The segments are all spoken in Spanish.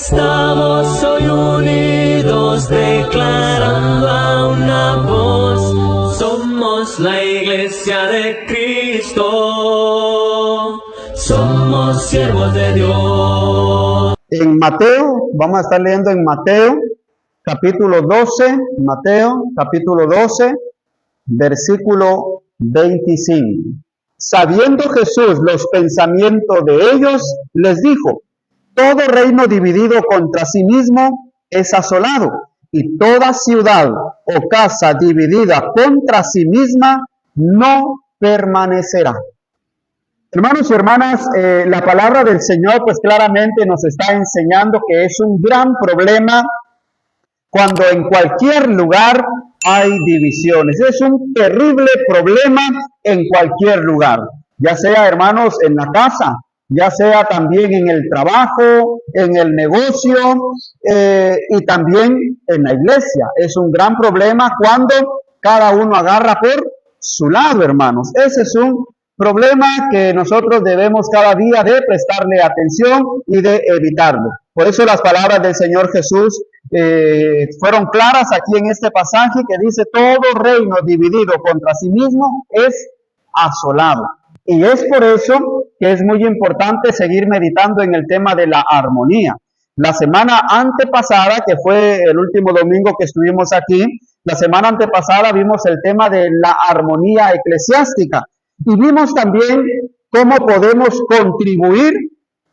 Estamos hoy unidos declarando a una voz, somos la iglesia de Cristo, somos siervos de Dios. En Mateo, vamos a estar leyendo en Mateo, capítulo 12, Mateo, capítulo 12, versículo 25. Sabiendo Jesús los pensamientos de ellos, les dijo: todo reino dividido contra sí mismo es asolado, y toda ciudad o casa dividida contra sí misma no permanecerá. Hermanos y hermanas, la palabra del Señor pues claramente nos está enseñando que es un gran problema cuando en cualquier lugar hay divisiones. Es un terrible problema en cualquier lugar, ya sea, hermanos, en la casa, ya sea también en el trabajo, en el negocio y también en la iglesia. Es un gran problema cuando cada uno agarra por su lado, hermanos. Ese es un problema que nosotros debemos cada día de prestarle atención y de evitarlo. Por eso las palabras del Señor Jesús fueron claras aquí en este pasaje que dice: todo reino dividido contra sí mismo es asolado. Y es por eso que es muy importante seguir meditando en el tema de la armonía. La semana antepasada, que fue el último domingo que estuvimos aquí, la semana antepasada vimos el tema de la armonía eclesiástica y vimos también cómo podemos contribuir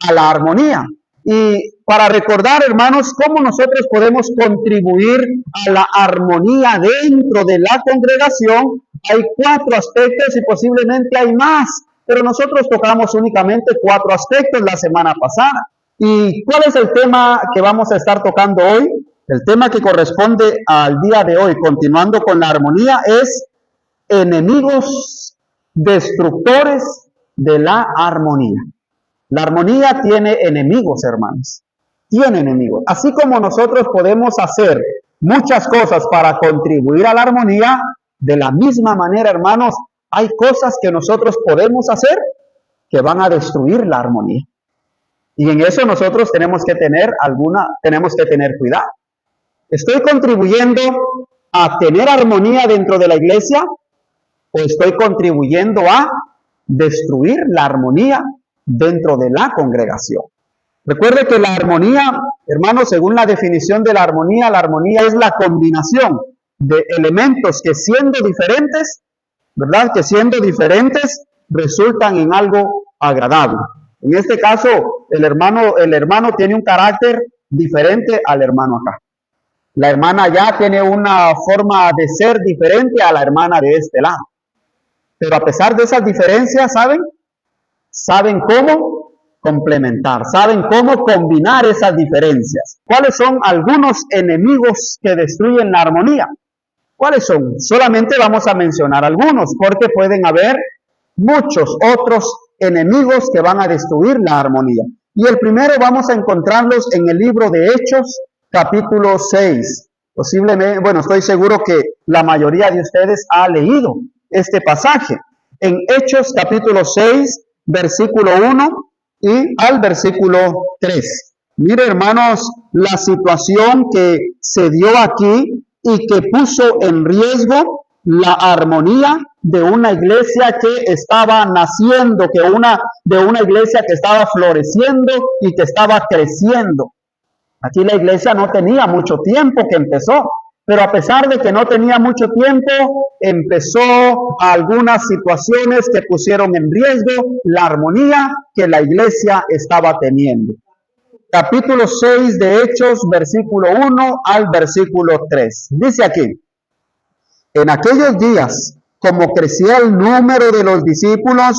a la armonía. Y para recordar, hermanos, cómo nosotros podemos contribuir a la armonía dentro de la congregación, hay 4 aspectos y posiblemente hay más, pero nosotros tocamos únicamente 4 aspectos la semana pasada. ¿Y cuál es el tema que vamos a estar tocando hoy? El tema que corresponde al día de hoy, continuando con la armonía, es enemigos destructores de la armonía. La armonía tiene enemigos, hermanos. Tiene enemigos. Así como nosotros podemos hacer muchas cosas para contribuir a la armonía, de la misma manera, hermanos, hay cosas que nosotros podemos hacer que van a destruir la armonía. Y en eso nosotros tenemos que tener cuidado. ¿Estoy contribuyendo a tener armonía dentro de la iglesia o estoy contribuyendo a destruir la armonía dentro de la congregación? Recuerde que la armonía, hermanos, según la definición de la armonía es la combinación de elementos que siendo diferentes, ¿verdad? Que siendo diferentes resultan en algo agradable. En este caso, el hermano tiene un carácter diferente al hermano acá. La hermana allá tiene una forma de ser diferente a la hermana de este lado. Pero a pesar de esas diferencias, saben cómo complementar, saben cómo combinar esas diferencias. ¿Cuáles son algunos enemigos que destruyen la armonía? ¿Cuáles son? Solamente vamos a mencionar algunos, porque pueden haber muchos otros enemigos que van a destruir la armonía. Y el primero vamos a encontrarlos en el libro de Hechos, capítulo 6. Posiblemente, estoy seguro que la mayoría de ustedes ha leído este pasaje. En Hechos, capítulo 6, versículo 1 y al versículo 3. Mire, hermanos, la situación que se dio aquí y que puso en riesgo la armonía de una iglesia que estaba naciendo, de una iglesia que estaba floreciendo y que estaba creciendo. Aquí la iglesia no tenía mucho tiempo que empezó, pero a pesar de que no tenía mucho tiempo, empezó algunas situaciones que pusieron en riesgo la armonía que la iglesia estaba teniendo. Capítulo 6 de Hechos, versículo 1 al versículo 3. Dice aquí: en aquellos días, como crecía el número de los discípulos,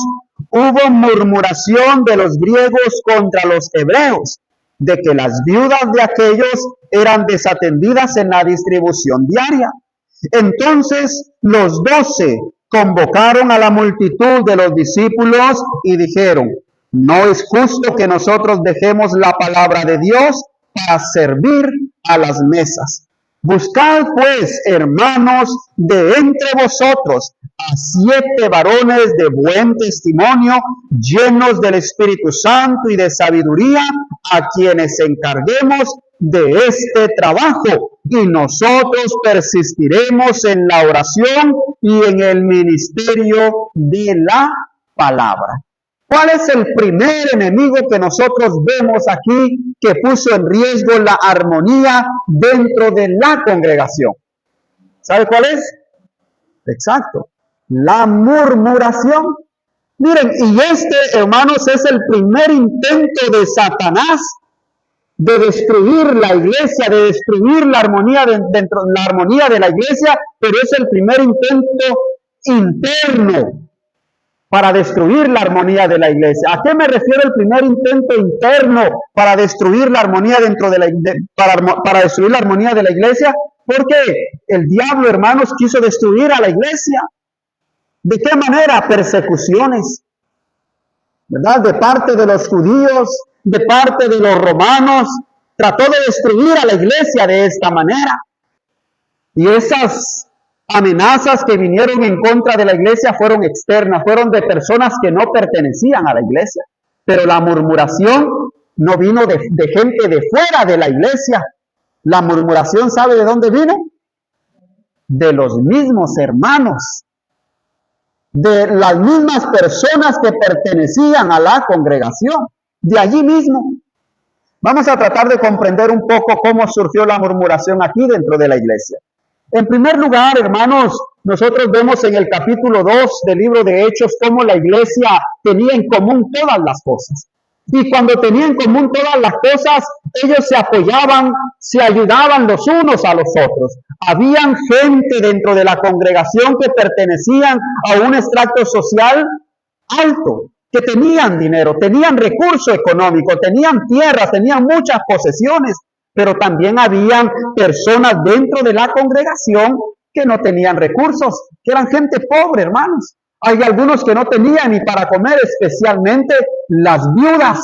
hubo murmuración de los griegos contra los hebreos, de que las viudas de aquellos eran desatendidas en la distribución diaria. Entonces los 12 convocaron a la multitud de los discípulos y dijeron: no es justo que nosotros dejemos la palabra de Dios para servir a las mesas. Buscad pues, hermanos, de entre vosotros a 7 varones de buen testimonio, llenos del Espíritu Santo y de sabiduría, a quienes encarguemos de este trabajo, y nosotros persistiremos en la oración y en el ministerio de la palabra. ¿Cuál es el primer enemigo que nosotros vemos aquí que puso en riesgo la armonía dentro de la congregación? ¿Sabe cuál es? Exacto, la murmuración. Miren, y hermanos, es el primer intento de Satanás de destruir la iglesia, de destruir la armonía la armonía de la iglesia, pero es el primer intento interno para destruir la armonía de la iglesia. ¿A qué me refiero el primer intento interno para destruir la armonía para destruir la armonía de la iglesia? Porque el diablo, hermanos, quiso destruir a la iglesia. ¿De qué manera? Persecuciones, ¿verdad? De parte de los judíos, de parte de los romanos, trató de destruir a la iglesia de esta manera. Y esas amenazas que vinieron en contra de la iglesia fueron externas, fueron de personas que no pertenecían a la iglesia. Pero la murmuración no vino de gente de fuera de la iglesia. La murmuración, ¿sabe de dónde vino? De los mismos hermanos, de las mismas personas que pertenecían a la congregación, de allí mismo. Vamos a tratar de comprender un poco cómo surgió la murmuración aquí dentro de la iglesia. En primer lugar, hermanos, nosotros vemos en el capítulo 2 del libro de Hechos cómo la iglesia tenía en común todas las cosas. Y cuando tenía en común todas las cosas, ellos se apoyaban, se ayudaban los unos a los otros. Habían gente dentro de la congregación que pertenecían a un extracto social alto, que tenían dinero, tenían recurso económico, tenían tierras, tenían muchas posesiones, pero también habían personas dentro de la congregación que no tenían recursos, que eran gente pobre, hermanos. Hay algunos que no tenían ni para comer, especialmente las viudas.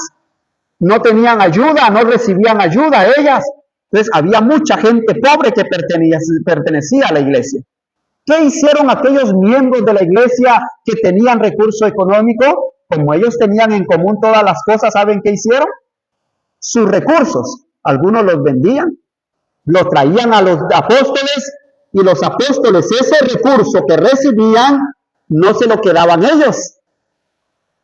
No tenían ayuda, no recibían ayuda ellas. Entonces había mucha gente pobre que pertenecía a la iglesia. ¿Qué hicieron aquellos miembros de la iglesia que tenían recurso económico? Como ellos tenían en común todas las cosas, ¿saben qué hicieron? Sus recursos. Algunos los vendían, los traían a los apóstoles, y los apóstoles ese recurso que recibían no se lo quedaban ellos,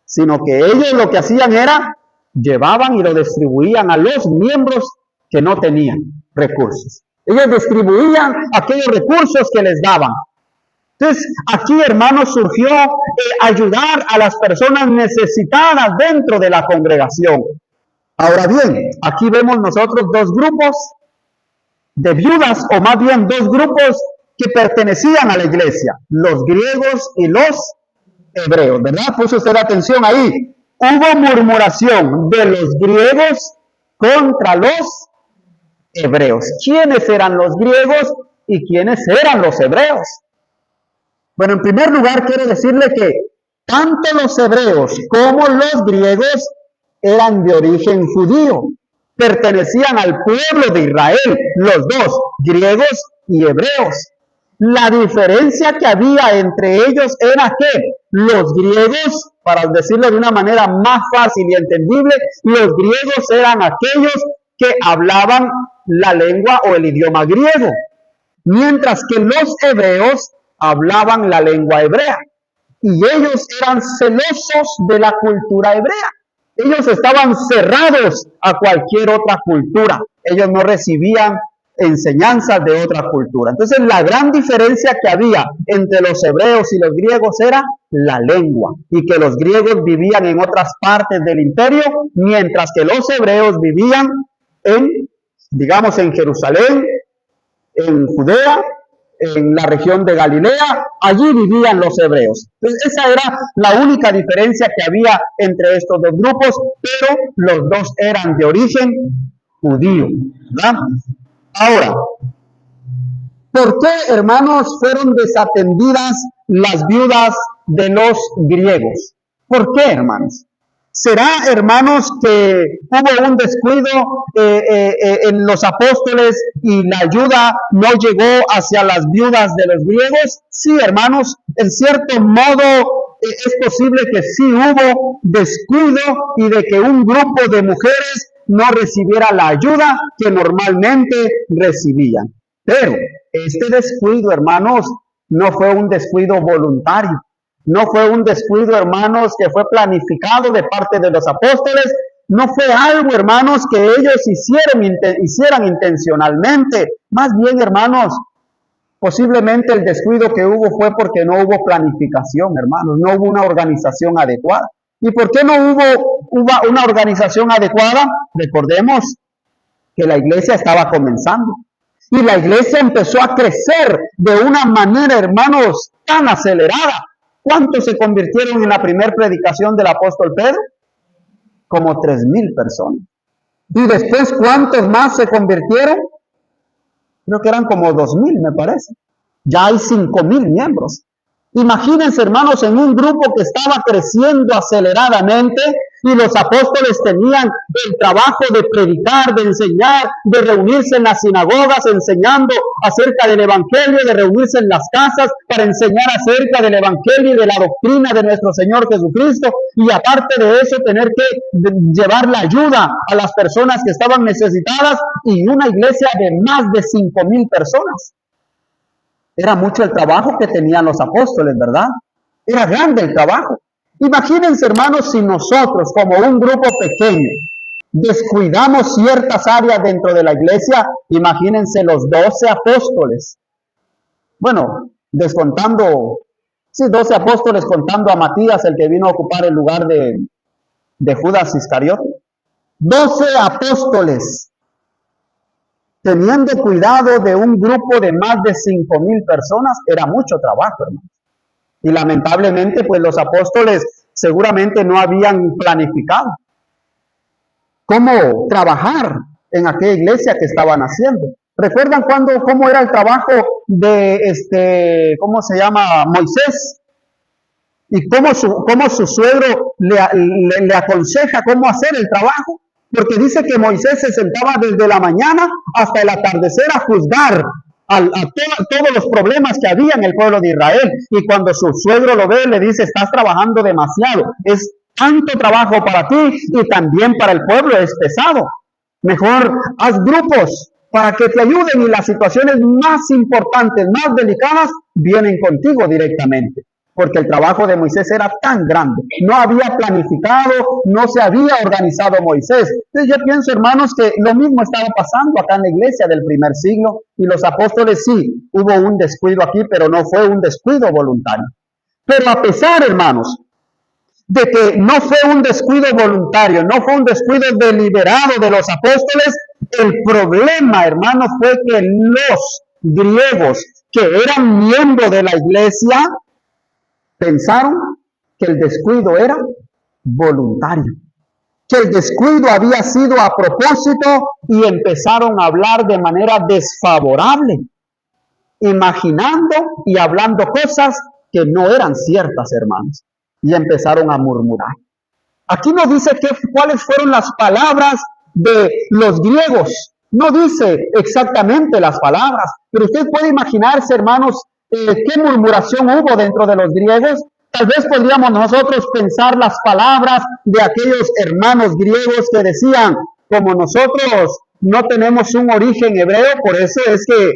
sino que ellos lo que hacían era llevaban y lo distribuían a los miembros que no tenían recursos. Ellos distribuían aquellos recursos que les daban. Entonces, aquí, hermanos, surgió ayudar a las personas necesitadas dentro de la congregación. Ahora bien, aquí vemos nosotros dos grupos de viudas, o más bien dos grupos que pertenecían a la iglesia, los griegos y los hebreos, ¿verdad? Puso usted atención ahí. Hubo murmuración de los griegos contra los hebreos. ¿Quiénes eran los griegos y quiénes eran los hebreos? Bueno, en primer lugar quiero decirle que tanto los hebreos como los griegos eran de origen judío, pertenecían al pueblo de Israel, los dos, griegos y hebreos. La diferencia que había entre ellos era que los griegos, para decirlo de una manera más fácil y entendible, los griegos eran aquellos que hablaban la lengua o el idioma griego, mientras que los hebreos hablaban la lengua hebrea, y ellos eran celosos de la cultura hebrea. Ellos estaban cerrados a cualquier otra cultura. Ellos no recibían enseñanzas de otra cultura. Entonces, la gran diferencia que había entre los hebreos y los griegos era la lengua, y que los griegos vivían en otras partes del imperio, mientras que los hebreos vivían digamos, en Jerusalén, en Judea, en la región de Galilea. Allí vivían los hebreos. Entonces, esa era la única diferencia que había entre estos dos grupos, pero los dos eran de origen judío, ¿verdad? Ahora, ¿por qué, hermanos, fueron desatendidas las viudas de los griegos? ¿Por qué, hermanos? ¿Será, hermanos, que hubo un descuido en los apóstoles y la ayuda no llegó hacia las viudas de los griegos? Sí, hermanos, en cierto modo es posible que sí hubo descuido y de que un grupo de mujeres no recibiera la ayuda que normalmente recibían. Pero este descuido, hermanos, no fue un descuido voluntario. No fue un descuido, hermanos, que fue planificado de parte de los apóstoles. No fue algo, hermanos, que ellos hicieran intencionalmente. Más bien, hermanos, posiblemente el descuido que hubo fue porque no hubo planificación, hermanos. No hubo una organización adecuada. ¿Y por qué no hubo una organización adecuada? Recordemos que la iglesia estaba comenzando. Y la iglesia empezó a crecer de una manera, hermanos, tan acelerada. ¿Cuántos se convirtieron en la primera predicación del apóstol Pedro? Como 3,000 personas. ¿Y después cuántos más se convirtieron? Creo que eran como 2,000, me parece. Ya hay 5,000 miembros. Imagínense, hermanos, en un grupo que estaba creciendo aceleradamente y los apóstoles tenían el trabajo de predicar, de enseñar, de reunirse en las sinagogas enseñando acerca del evangelio, de reunirse en las casas para enseñar acerca del evangelio y de la doctrina de nuestro Señor Jesucristo, y aparte de eso tener que llevar la ayuda a las personas que estaban necesitadas, y una iglesia de más de 5,000 personas. Era mucho el trabajo que tenían los apóstoles, ¿verdad? Era grande el trabajo. Imagínense, hermanos, si nosotros, como un grupo pequeño, descuidamos ciertas áreas dentro de la iglesia. Imagínense los 12 apóstoles. Bueno, descontando, sí, 12 apóstoles contando a Matías, el que vino a ocupar el lugar de Judas Iscariote. 12 apóstoles teniendo cuidado de un grupo de más de 5,000 personas, era mucho trabajo, hermanos. Y lamentablemente, pues los apóstoles seguramente no habían planificado cómo trabajar en aquella iglesia que estaban haciendo. ¿Recuerdan cómo era el trabajo de ¿cómo se llama? Moisés? Y cómo su suegro le aconseja cómo hacer el trabajo. Porque dice que Moisés se sentaba desde la mañana hasta el atardecer a juzgar a todos los problemas que había en el pueblo de Israel. Y cuando su suegro lo ve, le dice: estás trabajando demasiado. Es tanto trabajo para ti y también para el pueblo es pesado. Mejor haz grupos para que te ayuden, y las situaciones más importantes, más delicadas, vienen contigo directamente. Porque el trabajo de Moisés era tan grande, no había planificado, no se había organizado Moisés. Entonces yo pienso, hermanos, que lo mismo estaba pasando acá en la iglesia del primer siglo, y los apóstoles sí, hubo un descuido aquí, pero no fue un descuido voluntario. Pero a pesar, hermanos, de que no fue un descuido voluntario, no fue un descuido deliberado de los apóstoles, el problema, hermanos, fue que los griegos que eran miembros de la iglesia pensaron que el descuido era voluntario, que el descuido había sido a propósito, y empezaron a hablar de manera desfavorable, imaginando y hablando cosas que no eran ciertas, hermanos, y empezaron a murmurar. Aquí no dice cuáles fueron las palabras de los griegos, no dice exactamente las palabras, pero usted puede imaginarse, hermanos, qué murmuración hubo dentro de los griegos. Tal vez podríamos nosotros pensar las palabras de aquellos hermanos griegos que decían: como nosotros no tenemos un origen hebreo, por eso es que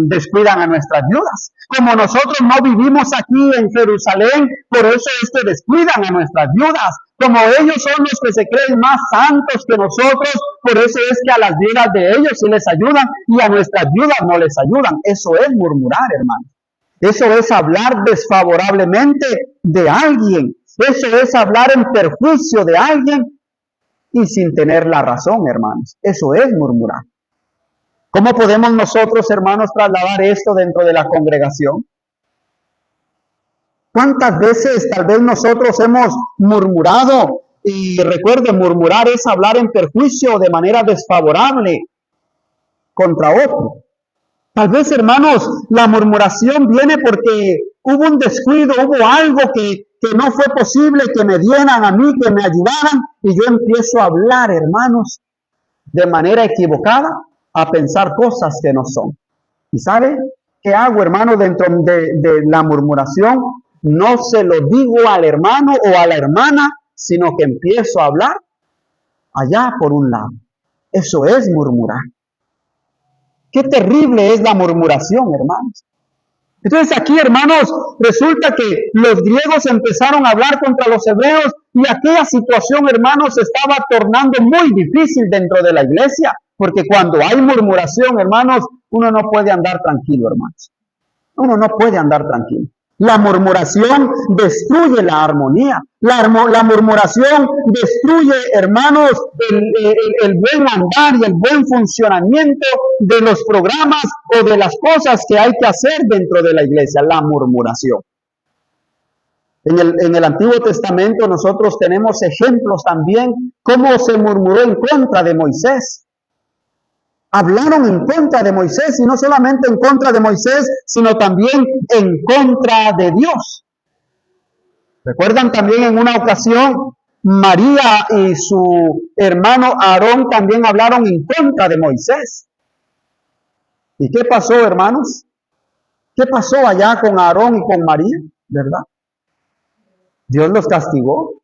descuidan a nuestras viudas. Como nosotros no vivimos aquí en Jerusalén, por eso es que descuidan a nuestras viudas. Como ellos son los que se creen más santos que nosotros, por eso es que a las viudas de ellos sí les ayudan y a nuestras viudas no les ayudan. Eso es murmurar, hermanos. Eso es hablar desfavorablemente de alguien. Eso es hablar en perjuicio de alguien y sin tener la razón, hermanos. Eso es murmurar. ¿Cómo podemos nosotros, hermanos, trasladar esto dentro de la congregación? ¿Cuántas veces tal vez nosotros hemos murmurado? Y recuerden, murmurar es hablar en perjuicio de manera desfavorable contra otro. Tal vez, hermanos, la murmuración viene porque hubo un descuido, hubo algo que que no fue posible que me dieran a mí, que me ayudaran, y yo empiezo a hablar, hermanos, de manera equivocada, a pensar cosas que no son. ¿Y sabe qué hago, hermano, dentro de la murmuración? No se lo digo al hermano o a la hermana, sino que empiezo a hablar allá por un lado. Eso es murmurar. Qué terrible es la murmuración, hermanos. Entonces aquí, hermanos, resulta que los griegos empezaron a hablar contra los hebreos y aquella situación, hermanos, se estaba tornando muy difícil dentro de la iglesia, porque cuando hay murmuración, hermanos, uno no puede andar tranquilo, hermanos. Uno no puede andar tranquilo. La murmuración destruye la armonía. La murmuración destruye, hermanos, el buen andar y el buen funcionamiento de los programas o de las cosas que hay que hacer dentro de la iglesia. La murmuración. En el Antiguo Testamento nosotros tenemos ejemplos también cómo se murmuró en contra de Moisés. Hablaron en contra de Moisés, y no solamente en contra de Moisés, sino también en contra de Dios. ¿Recuerdan también en una ocasión, María y su hermano Aarón también hablaron en contra de Moisés? ¿Y qué pasó, hermanos? ¿Qué pasó allá con Aarón y con María? ¿Verdad? Dios los castigó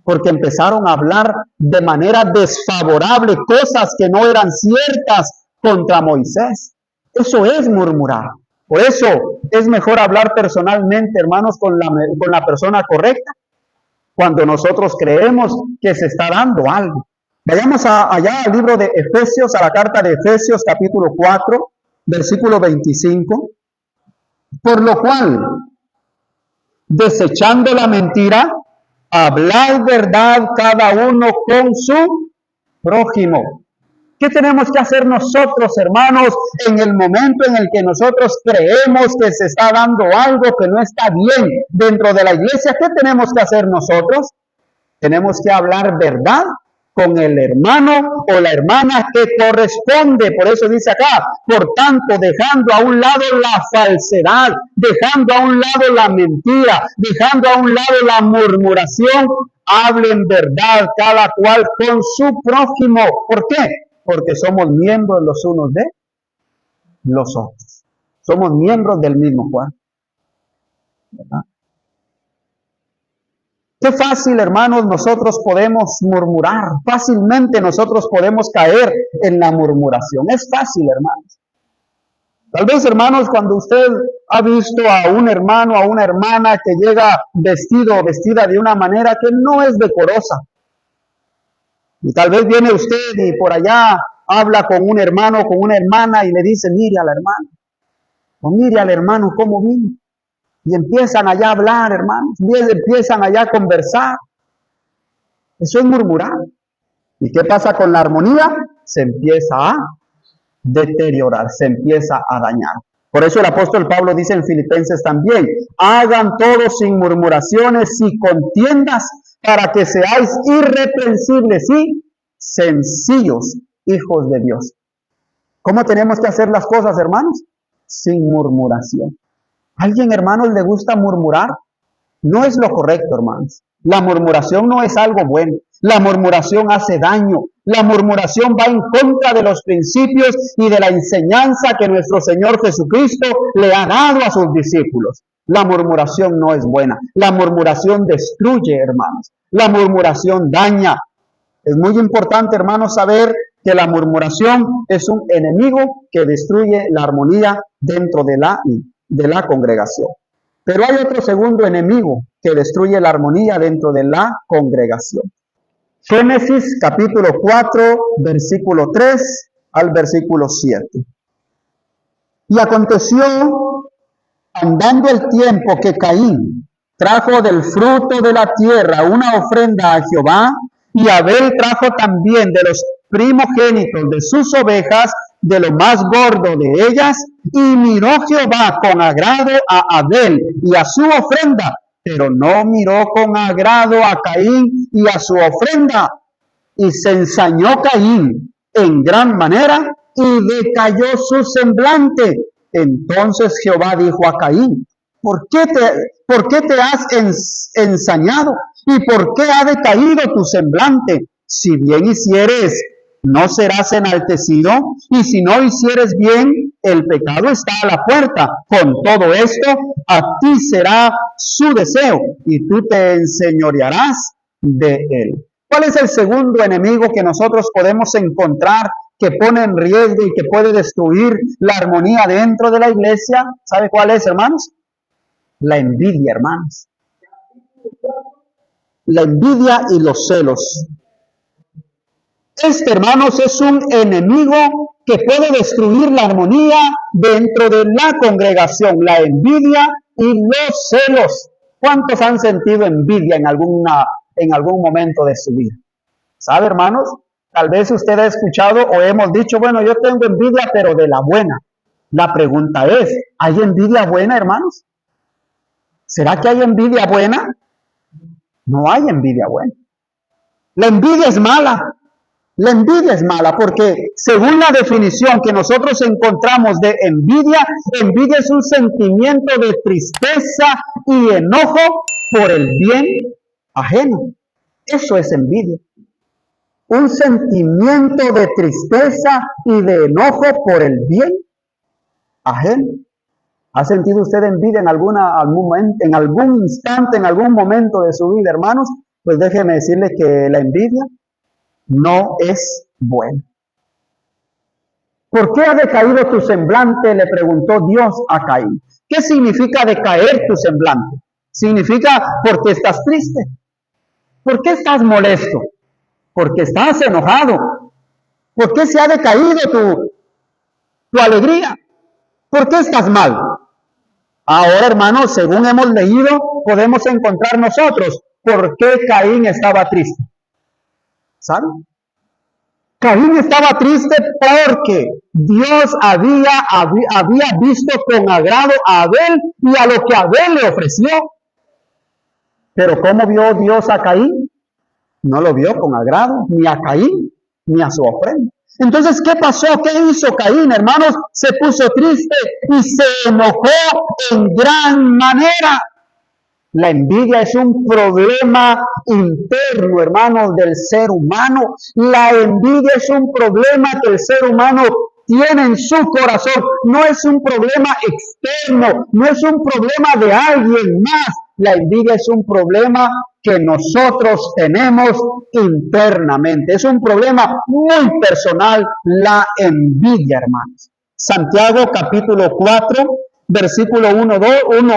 porque empezaron a hablar de manera desfavorable cosas que no eran ciertas contra Moisés. Eso es murmurar. Por eso es mejor hablar personalmente, hermanos, con la persona correcta, cuando nosotros creemos que se está dando algo. Vayamos allá al libro de Efesios, a la carta de Efesios, capítulo 4, versículo 25. Por lo cual, desechando la mentira, hablad verdad cada uno con su prójimo. ¿Qué tenemos que hacer nosotros, hermanos, en el momento en el que nosotros creemos que se está dando algo que no está bien dentro de la iglesia? ¿Qué tenemos que hacer nosotros? Tenemos que hablar verdad con el hermano o la hermana que corresponde. Por eso dice acá, por tanto, dejando a un lado la falsedad, dejando a un lado la mentira, dejando a un lado la murmuración, hablen verdad cada cual con su prójimo. ¿Por qué? Porque somos miembros los unos de los otros. Somos miembros del mismo cuerpo. ¿Verdad? Qué fácil, hermanos, nosotros podemos murmurar. Fácilmente nosotros podemos caer en la murmuración. Es fácil, hermanos. Tal vez, hermanos, cuando usted ha visto a un hermano, a una hermana que llega vestido o vestida de una manera que no es decorosa. Y tal vez viene usted y por allá habla con un hermano o con una hermana y le dice, mire a la hermana. O mire al hermano cómo vino. Y empiezan allá a hablar, hermanos. Empiezan allá a conversar. Eso es murmurar. ¿Y qué pasa con la armonía? Se empieza a deteriorar, se empieza a dañar. Por eso el apóstol Pablo dice en Filipenses también, hagan todo sin murmuraciones y contiendas para que seáis irreprensibles y sencillos hijos de Dios. ¿Cómo tenemos que hacer las cosas, hermanos? Sin murmuración. ¿Alguien, hermanos, le gusta murmurar? No es lo correcto, hermanos. La murmuración no es algo bueno. La murmuración hace daño. La murmuración va en contra de los principios y de la enseñanza que nuestro Señor Jesucristo le ha dado a sus discípulos. La murmuración no es buena. La murmuración destruye, hermanos. La murmuración daña. Es muy importante, hermanos, saber que la murmuración es un enemigo que destruye la armonía dentro de la congregación. Pero hay otro segundo enemigo que destruye la armonía dentro de la congregación. Génesis capítulo 4, versículo 3 al versículo 7. Y aconteció, andando el tiempo, que Caín trajo del fruto de la tierra una ofrenda a Jehová, y Abel trajo también de los primogénitos de sus ovejas, de lo más gordo de ellas, y miró Jehová con agrado a Abel y a su ofrenda, pero no miró con agrado a Caín y a su ofrenda. Y se ensañó Caín en gran manera y decayó su semblante. Entonces Jehová dijo a Caín, ¿Por qué te has ensañado? ¿Y por qué ha decaído tu semblante? Si bien hicieres, no serás enaltecido, y si no hicieres bien, el pecado está a la puerta. Con todo esto, a ti será su deseo, y tú te enseñorearás de él. ¿Cuál es el segundo enemigo que nosotros podemos encontrar que pone en riesgo y que puede destruir la armonía dentro de la iglesia? ¿Sabe cuál es, hermanos? La envidia, hermanos. La envidia y los celos. Este, hermanos, es un enemigo que puede destruir la armonía dentro de la congregación. La envidia y los celos. ¿Cuántos han sentido envidia en algún momento de su vida? ¿Sabe, hermanos? Tal vez usted ha escuchado o hemos dicho, bueno, yo tengo envidia, pero de la buena. La pregunta es, ¿hay envidia buena, hermanos? ¿Será que hay envidia buena? No hay envidia buena. La envidia es mala. La envidia es mala porque según la definición que nosotros encontramos de envidia, envidia es un sentimiento de tristeza y enojo por el bien ajeno. Eso es envidia. Un sentimiento de tristeza y de enojo por el bien ajeno. ¿Ha sentido usted envidia en algún instante, en algún momento de su vida, hermanos? Pues déjeme decirle que la envidia no es buena. ¿Por qué ha decaído tu semblante?, le preguntó Dios a Caín. ¿Qué significa decaer tu semblante? Significa porque estás triste. ¿Por qué estás molesto? Porque estás enojado. ¿Por qué se ha decaído tu alegría? ¿Por qué estás mal? Ahora, hermanos, según hemos leído, podemos encontrar nosotros por qué Caín estaba triste. ¿Saben? Caín estaba triste porque Dios había visto con agrado a Abel y a lo que Abel le ofreció. Pero ¿cómo vio Dios a Caín? No lo vio con agrado, ni a Caín, ni a su ofrenda. Entonces, ¿qué pasó? ¿Qué hizo Caín, hermanos? Se puso triste y se enojó en gran manera. La envidia es un problema interno, hermanos, del ser humano. La envidia es un problema que el ser humano tiene en su corazón. No es un problema externo, no es un problema de alguien más. La envidia es un problema que nosotros tenemos internamente. Es un problema muy personal, la envidia, hermanos. Santiago capítulo 4, versículo 1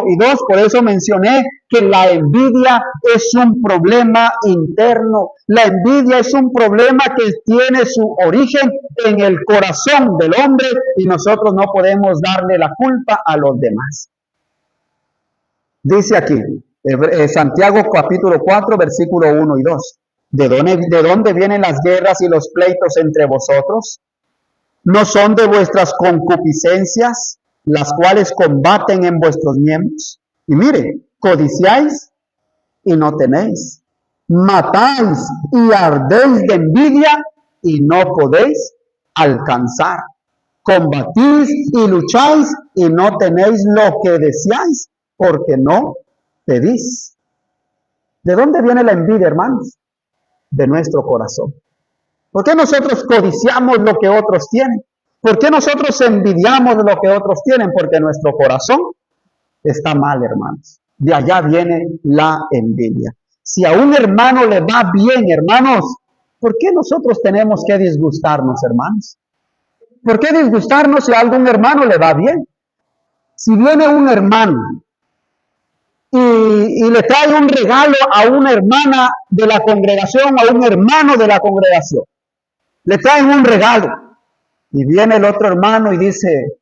y 2, por eso mencioné que la envidia es un problema interno. La envidia es un problema que tiene su origen en el corazón del hombre y nosotros no podemos darle la culpa a los demás. Dice aquí, Santiago capítulo 4, versículo 1 y 2. ¿De dónde vienen las guerras y los pleitos entre vosotros? ¿No son de vuestras concupiscencias, las cuales combaten en vuestros miembros? Y mire, codiciáis y no tenéis, matáis y ardéis de envidia y no podéis alcanzar. Combatís y lucháis y no tenéis lo que deseáis, porque no pedís. ¿De dónde viene la envidia, hermanos? De nuestro corazón. ¿Por qué nosotros codiciamos lo que otros tienen? ¿Por qué nosotros envidiamos lo que otros tienen? Porque nuestro corazón está mal, hermanos. De allá viene la envidia. Si a un hermano le va bien, hermanos, ¿por qué nosotros tenemos que disgustarnos, hermanos? ¿Por qué disgustarnos si a algún hermano le va bien? Si viene un hermano y le trae un regalo a una hermana de la congregación, a un hermano de la congregación, le traen un regalo y viene el otro hermano y dice,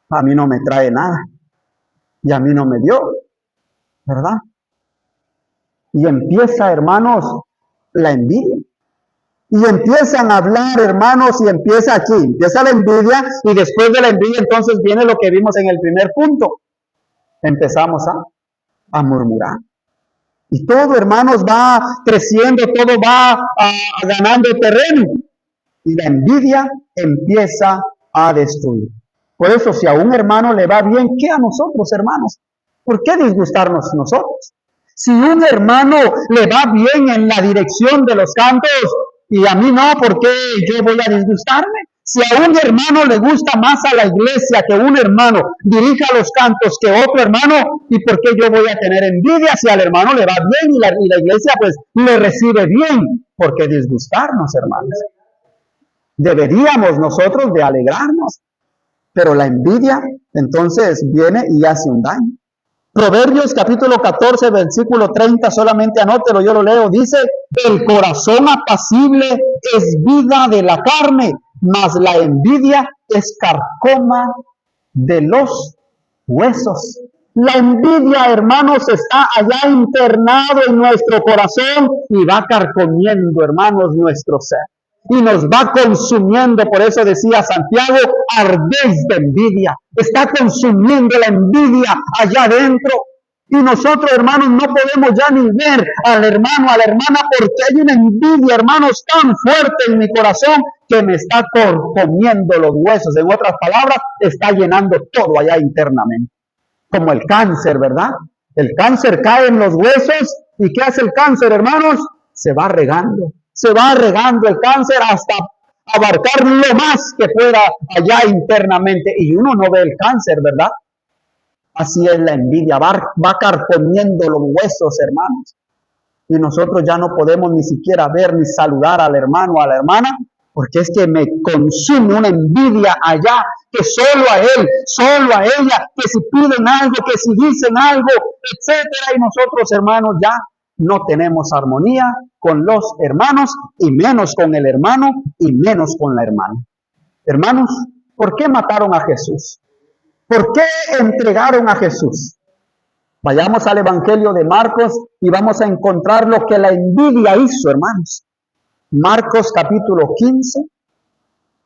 a mí no me trae nada y a mí no me dio, ¿verdad? Y empieza, hermanos, la envidia. Y empiezan a hablar, hermanos, y empieza la envidia, y después de la envidia entonces viene lo que vimos en el primer punto. Empezamos a murmurar. Y todo, hermanos, va creciendo, todo va ganando terreno. Y la envidia empieza a destruir. Por eso, si a un hermano le va bien, ¿qué a nosotros, hermanos? ¿Por qué disgustarnos nosotros? Si un hermano le va bien en la dirección de los cantos y a mí no, ¿por qué yo voy a disgustarme? Si a un hermano le gusta más a la iglesia que un hermano dirija los cantos que otro hermano, ¿y por qué yo voy a tener envidia si al hermano le va bien y la iglesia pues le recibe bien? ¿Por qué disgustarnos, hermanos? Deberíamos nosotros de alegrarnos, pero la envidia entonces viene y hace un daño. Proverbios capítulo 14, versículo 30, solamente anótelo, yo lo leo, dice, el corazón apacible es vida de la carne, mas la envidia es carcoma de los huesos. La envidia, hermanos, está allá internado en nuestro corazón y va carcomiendo, hermanos, nuestro ser. Y nos va consumiendo, por eso decía Santiago, ardéis de envidia. Está consumiendo la envidia allá adentro. Y nosotros, hermanos, no podemos ya ni ver al hermano, a la hermana, porque hay una envidia, hermanos, tan fuerte en mi corazón que me está comiendo los huesos. En otras palabras, está llenando todo allá internamente. Como el cáncer, ¿verdad? El cáncer cae en los huesos. ¿Y qué hace el cáncer, hermanos? Se va regando. Se va regando el cáncer hasta abarcar lo más que pueda allá internamente. Y uno no ve el cáncer, ¿verdad? Así es la envidia, va carcomiendo los huesos, hermanos. Y nosotros ya no podemos ni siquiera ver ni saludar al hermano o a la hermana, porque es que me consume una envidia allá, que solo a él, solo a ella, que si piden algo, que si dicen algo, etcétera. Y nosotros, hermanos, ya no tenemos armonía con los hermanos, y menos con el hermano, y menos con la hermana. Hermanos, ¿por qué mataron a Jesús? ¿Por qué entregaron a Jesús? Vayamos al Evangelio de Marcos y vamos a encontrar lo que la envidia hizo, hermanos. Marcos capítulo 15,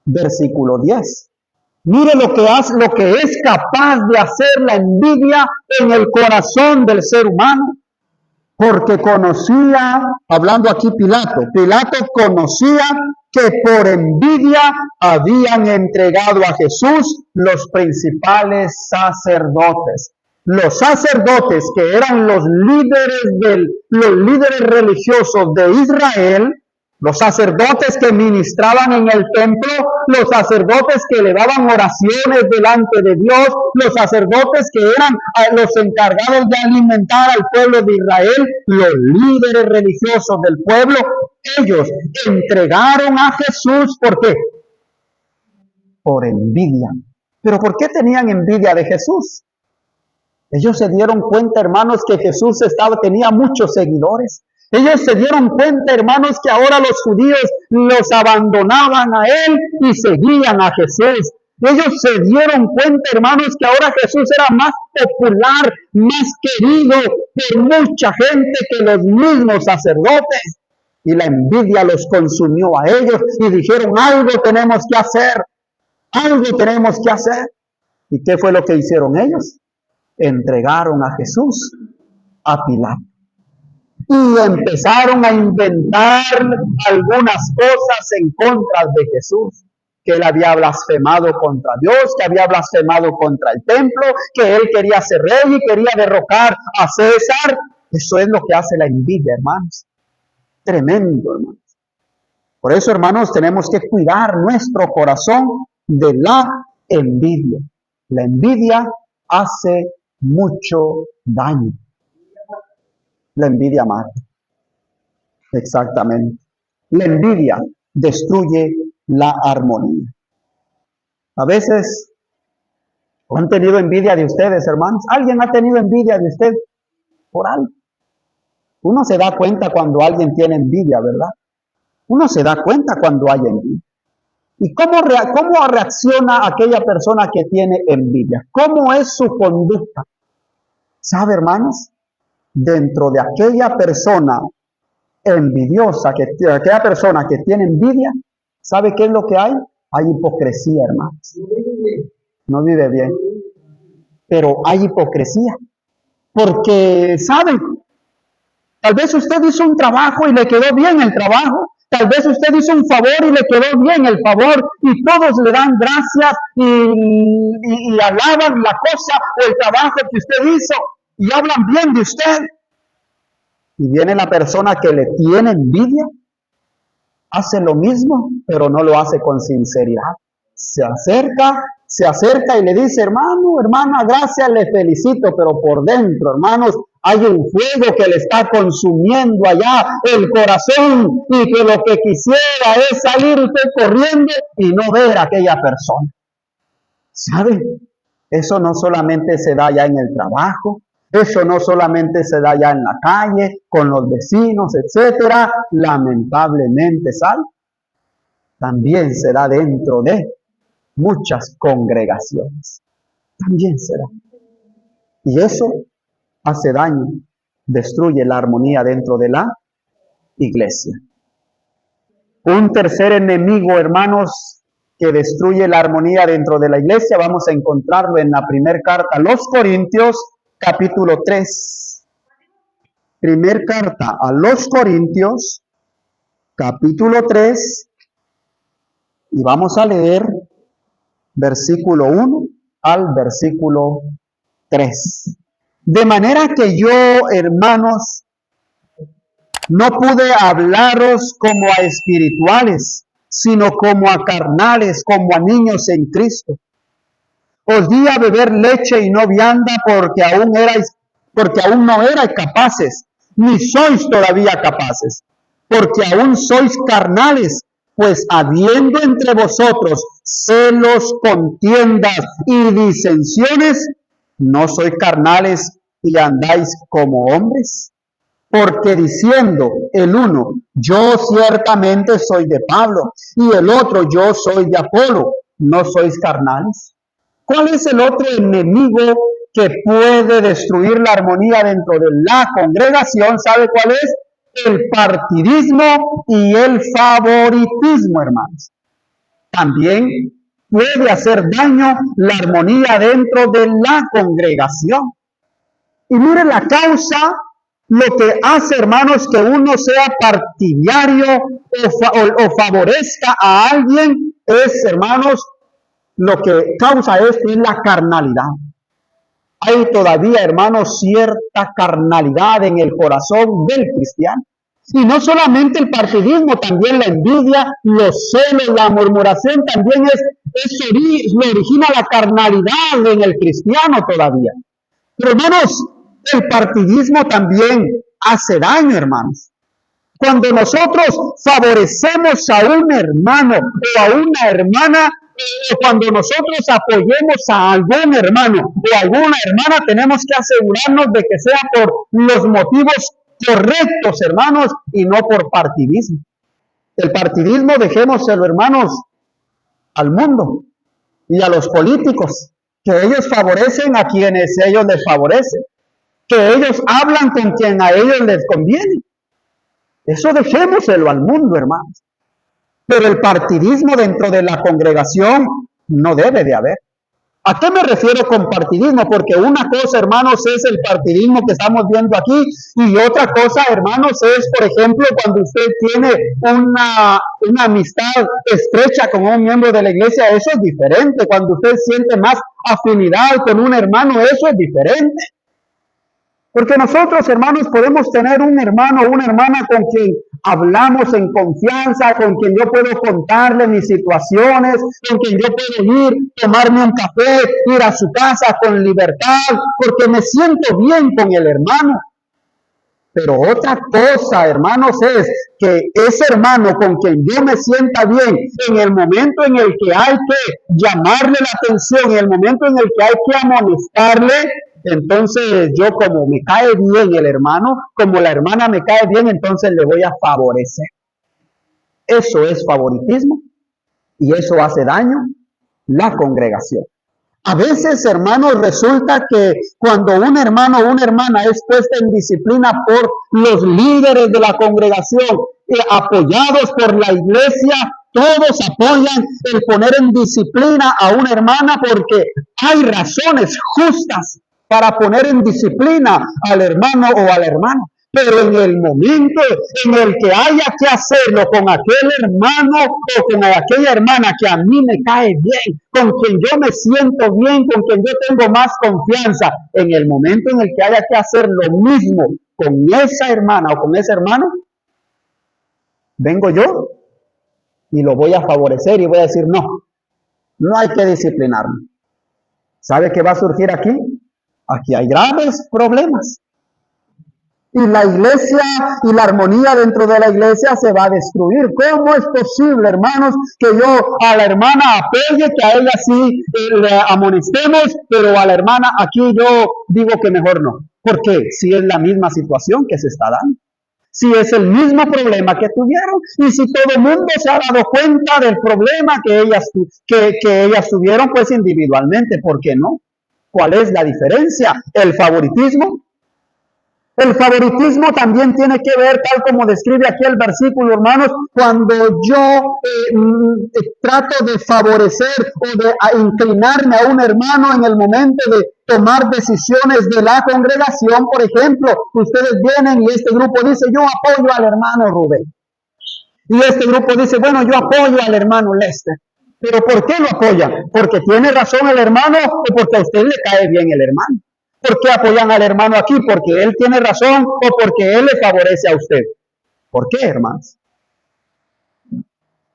versículo 10. Mire lo que es capaz de hacer la envidia en el corazón del ser humano. Porque conocía, hablando aquí Pilato conocía que por envidia habían entregado a Jesús los principales sacerdotes. Los sacerdotes que eran los líderes religiosos de Israel, los sacerdotes que ministraban en el templo, los sacerdotes que elevaban oraciones delante de Dios, los sacerdotes que eran los encargados de alimentar al pueblo de Israel, los líderes religiosos del pueblo, ellos entregaron a Jesús, ¿por qué? Por envidia. ¿Pero por qué tenían envidia de Jesús? Ellos se dieron cuenta, hermanos, que Jesús tenía muchos seguidores. Ellos se dieron cuenta, hermanos, que ahora los judíos los abandonaban a él y seguían a Jesús. Ellos se dieron cuenta, hermanos, que ahora Jesús era más popular, más querido por mucha gente que los mismos sacerdotes. Y la envidia los consumió a ellos y dijeron, algo tenemos que hacer, algo tenemos que hacer. ¿Y qué fue lo que hicieron ellos? Entregaron a Jesús a Pilato. Y empezaron a inventar algunas cosas en contra de Jesús, que él había blasfemado contra Dios, que había blasfemado contra el templo, que él quería ser rey y quería derrocar a César. Eso es lo que hace la envidia, hermanos. Tremendo, hermanos. Por eso, hermanos, tenemos que cuidar nuestro corazón de la envidia. La envidia hace mucho daño. La envidia mata. Exactamente. La envidia destruye la armonía. A veces han tenido envidia de ustedes, hermanos. ¿Alguien ha tenido envidia de usted por algo? Uno se da cuenta cuando alguien tiene envidia, ¿verdad? Uno se da cuenta cuando hay envidia. ¿Y cómo reacciona aquella persona que tiene envidia? ¿Cómo es su conducta? ¿Sabe, hermanos? Dentro de aquella persona envidiosa, aquella persona que tiene envidia, ¿sabe qué es lo que hay? Hay hipocresía, hermanos. No vive bien. Pero hay hipocresía. Porque, ¿saben? Tal vez usted hizo un trabajo y le quedó bien el trabajo. Tal vez usted hizo un favor y le quedó bien el favor y todos le dan gracias y alaban la cosa o el trabajo que usted hizo y hablan bien de usted. Y viene la persona que le tiene envidia, hace lo mismo, pero no lo hace con sinceridad. Se acerca y le dice, hermano, hermana, gracias, le felicito, pero por dentro, hermanos, hay un fuego que le está consumiendo allá el corazón y que lo que quisiera es salir usted corriendo y no ver a aquella persona. ¿Sabe? Eso no solamente se da ya en el trabajo, eso no solamente se da ya en la calle, con los vecinos, etcétera. Lamentablemente, ¿sabe? También se da dentro de muchas congregaciones. También se da. Y eso hace daño, destruye la armonía dentro de la iglesia. Un tercer enemigo, hermanos, que destruye la armonía dentro de la iglesia, vamos a encontrarlo en la primera carta a los Corintios, capítulo 3. Primer carta a los Corintios, capítulo 3, y vamos a leer versículo 1 al versículo 3. De manera que yo, hermanos, no pude hablaros como a espirituales, sino como a carnales, como a niños en Cristo. Os di a beber leche y no vianda porque aún no erais capaces, ni sois todavía capaces, porque aún sois carnales, pues habiendo entre vosotros celos, contiendas y disensiones, ¿no sois carnales y andáis como hombres? Porque diciendo el uno, yo ciertamente soy de Pablo, y el otro, yo soy de Apolo, ¿no sois carnales? ¿Cuál es el otro enemigo que puede destruir la armonía dentro de la congregación? ¿Sabe cuál es? El partidismo y el favoritismo, hermanos. También puede hacer daño la armonía dentro de la congregación. Y mire la causa, lo que hace, hermanos, que uno sea partidario o favorezca a alguien es, hermanos, lo que causa esto es la carnalidad. Hay todavía, hermanos, cierta carnalidad en el corazón del cristiano. Y no solamente el partidismo, también la envidia, los celos, la murmuración, también lo origina la carnalidad en el cristiano todavía. Pero, hermanos, el partidismo también hace daño, hermanos. Cuando nosotros favorecemos a un hermano o a una hermana, o cuando nosotros apoyemos a algún hermano o alguna hermana, tenemos que asegurarnos de que sea por los motivos correctos, hermanos, y no por partidismo. El partidismo, dejémoselo, hermanos, al mundo y a los políticos, que ellos favorecen a quienes ellos les favorecen, que ellos hablan con quien a ellos les conviene. Eso dejémoselo al mundo, hermanos. Pero el partidismo dentro de la congregación no debe de haber. ¿A qué me refiero con partidismo? Porque una cosa, hermanos, es el partidismo que estamos viendo aquí y otra cosa, hermanos, es, por ejemplo, cuando usted tiene una amistad estrecha con un miembro de la iglesia, eso es diferente. Cuando usted siente más afinidad con un hermano, eso es diferente. Porque nosotros, hermanos, podemos tener un hermano o una hermana con quien hablamos en confianza, con quien yo puedo contarle mis situaciones, con quien yo puedo ir, tomarme un café, ir a su casa con libertad, porque me siento bien con el hermano. Pero otra cosa, hermanos, es que ese hermano con quien yo me sienta bien, en el momento en el que hay que llamarle la atención, en el momento en el que hay que amonestarle, entonces yo, como me cae bien el hermano, como la hermana me cae bien, entonces le voy a favorecer. Eso es favoritismo y eso hace daño la congregación. A veces, hermanos, resulta que cuando un hermano o una hermana es puesta en disciplina por los líderes de la congregación, apoyados por la iglesia, todos apoyan el poner en disciplina a una hermana porque hay razones justas para poner en disciplina al hermano o a la hermana. Pero en el momento en el que haya que hacerlo con aquel hermano o con aquella hermana que a mí me cae bien, con quien yo me siento bien, con quien yo tengo más confianza, en el momento en el que haya que hacer lo mismo con esa hermana o con ese hermano, vengo yo y lo voy a favorecer y voy a decir, no, no hay que disciplinarme. ¿Sabe qué va a surgir aquí? Aquí hay graves problemas. Y la iglesia y la armonía dentro de la iglesia se va a destruir. ¿Cómo es posible, hermanos, que yo a la hermana apoye, que a ella sí le amonestemos, pero a la hermana aquí yo digo que mejor no? ¿Por qué? Si es la misma situación que se está dando. Si es el mismo problema que tuvieron y si todo el mundo se ha dado cuenta del problema que ellas tuvieron, pues individualmente, ¿por qué no? ¿Cuál es la diferencia? ¿El favoritismo? El favoritismo también tiene que ver, tal como describe aquí el versículo, hermanos, cuando yo trato de favorecer o de inclinarme a un hermano en el momento de tomar decisiones de la congregación. Por ejemplo, ustedes vienen y este grupo dice, yo apoyo al hermano Rubén. Y este grupo dice, bueno, yo apoyo al hermano Lester. ¿Pero por qué lo apoyan? ¿Porque tiene razón el hermano o porque a usted le cae bien el hermano? ¿Por qué apoyan al hermano aquí? ¿Porque él tiene razón o porque él le favorece a usted? ¿Por qué, hermanos?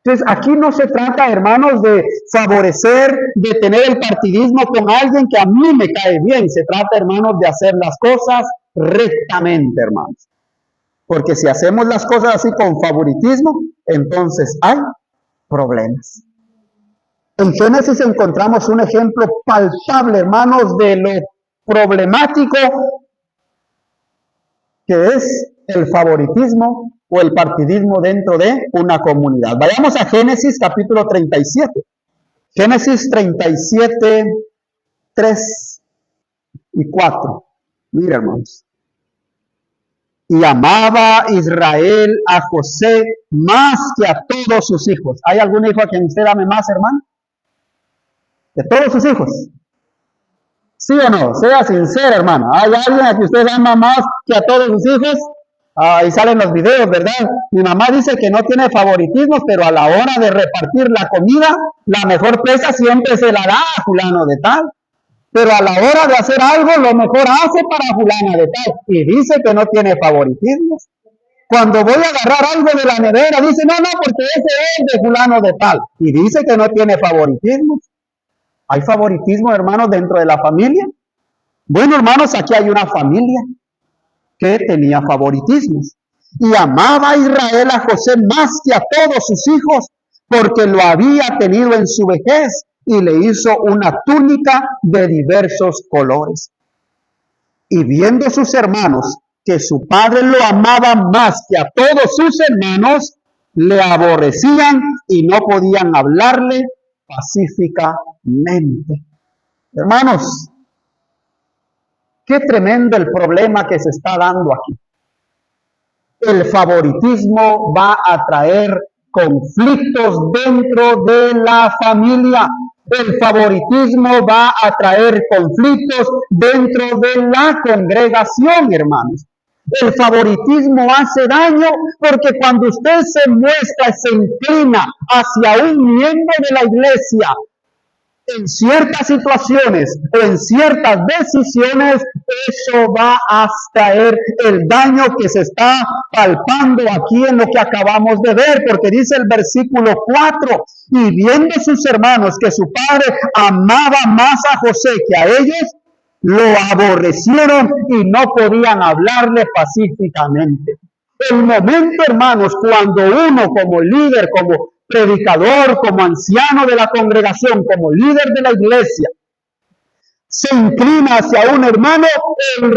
Entonces, aquí no se trata, hermanos, de favorecer, de tener el partidismo con alguien que a mí me cae bien. Se trata, hermanos, de hacer las cosas rectamente, hermanos. Porque si hacemos las cosas así con favoritismo, entonces hay problemas. En Génesis encontramos un ejemplo palpable, hermanos, de lo problemático que es el favoritismo o el partidismo dentro de una comunidad. Vayamos a Génesis capítulo 37. Génesis 37, 3 y 4. Mira, hermanos. Y amaba Israel a José más que a todos sus hijos. ¿Hay algún hijo a quien usted ame más, hermano? De todos sus hijos. ¿Sí o no? Sea sincero, hermano. ¿Hay alguien a que usted ama más que a todos sus hijos? Ahí salen los videos, ¿verdad? Mi mamá dice que no tiene favoritismos, pero a la hora de repartir la comida, la mejor presa siempre se la da a fulano de tal. Pero a la hora de hacer algo, lo mejor hace para fulana de tal. Y dice que no tiene favoritismos. Cuando voy a agarrar algo de la nevera, dice, no, porque ese es de fulano de tal. Y dice que no tiene favoritismos. ¿Hay favoritismo, hermanos, dentro de la familia? Bueno, hermanos, aquí hay una familia que tenía favoritismos. Y amaba a Israel a José más que a todos sus hijos, porque lo había tenido en su vejez y le hizo una túnica de diversos colores. Y viendo sus hermanos que su padre lo amaba más que a todos sus hermanos, le aborrecían y no podían hablarle pacíficamente. Hermanos, qué tremendo el problema que se está dando aquí. El favoritismo va a traer conflictos dentro de la familia. El favoritismo va a traer conflictos dentro de la congregación, hermanos. El favoritismo hace daño porque cuando usted se muestra, se inclina hacia un miembro de la iglesia, en ciertas situaciones o en ciertas decisiones, eso va a traer el daño que se está palpando aquí en lo que acabamos de ver, porque dice el versículo 4, y viendo sus hermanos que su padre amaba más a José que a ellos, lo aborrecieron y no podían hablarle pacíficamente. El momento, hermanos, cuando uno como líder, como predicador, como anciano de la congregación, como líder de la iglesia, se inclina hacia un hermano, el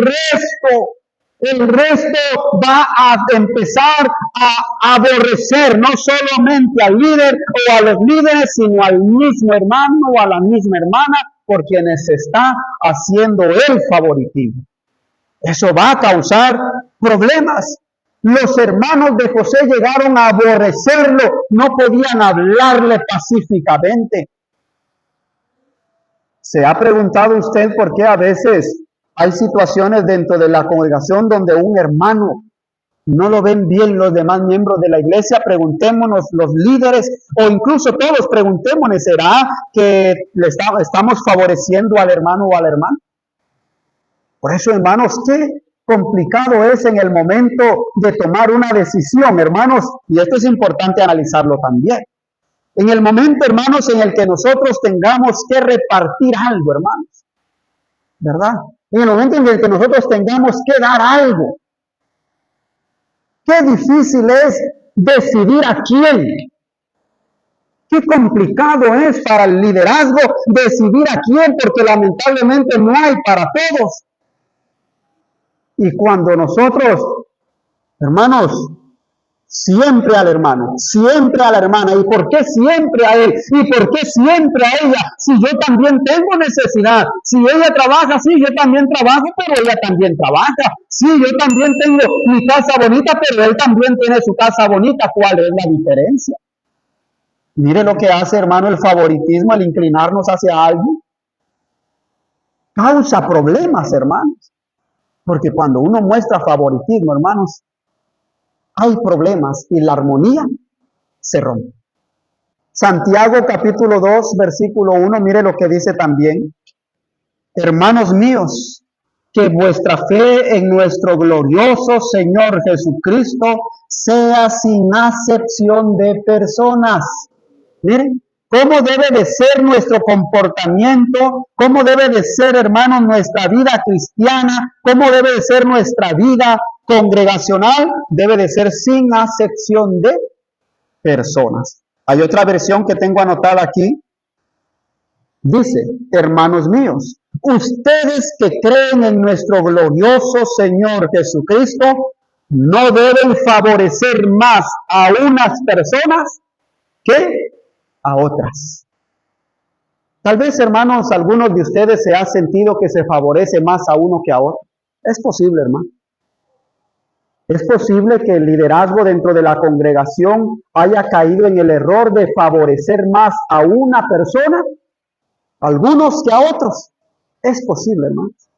resto va a empezar a aborrecer no solamente al líder o a los líderes, sino al mismo hermano o a la misma hermana por quienes se está haciendo el favoritismo. Eso va a causar problemas. Los hermanos de José llegaron a aborrecerlo, no podían hablarle pacíficamente. ¿Se ha preguntado usted por qué a veces hay situaciones dentro de la congregación donde un hermano no lo ven bien los demás miembros de la iglesia, preguntémonos los líderes o incluso todos preguntémonos, ¿será que estamos favoreciendo al hermano o a la hermana? Por eso, hermanos, qué complicado es en el momento de tomar una decisión, hermanos, y esto es importante analizarlo también. En el momento, hermanos, en el que nosotros tengamos que repartir algo, hermanos, ¿verdad? En el momento en el que nosotros tengamos que dar algo, qué difícil es decidir a quién. Qué complicado es para el liderazgo decidir a quién, porque lamentablemente no hay para todos. Y cuando nosotros, hermanos, siempre al hermano, siempre a la hermana, ¿y por qué siempre a él? ¿Y por qué siempre a ella? Si yo también tengo necesidad, si ella trabaja, sí, yo también trabajo, pero ella también trabaja, sí, yo también tengo mi casa bonita, pero él también tiene su casa bonita, ¿cuál es la diferencia? Mire lo que hace, hermano, el favoritismo, el inclinarnos hacia algo, causa problemas, hermanos. Porque cuando uno muestra favoritismo, hermanos, hay problemas y la armonía se rompe. Santiago capítulo 2, versículo 1, mire lo que dice también. Hermanos míos, que vuestra fe en nuestro glorioso Señor Jesucristo sea sin acepción de personas. Miren, ¿cómo debe de ser nuestro comportamiento? ¿Cómo debe de ser, hermanos, nuestra vida cristiana? ¿Cómo debe de ser nuestra vida congregacional? Debe de ser sin acepción de personas. Hay otra versión que tengo anotada aquí. Dice, hermanos míos, ustedes que creen en nuestro glorioso Señor Jesucristo, no deben favorecer más a unas personas que a otras. Tal vez, hermanos, algunos de ustedes se han sentido que se favorece más a uno que a otro. Es posible, hermano. Es posible que el liderazgo dentro de la congregación haya caído en el error de favorecer más a una persona, algunos que a otros. Es posible, hermanos.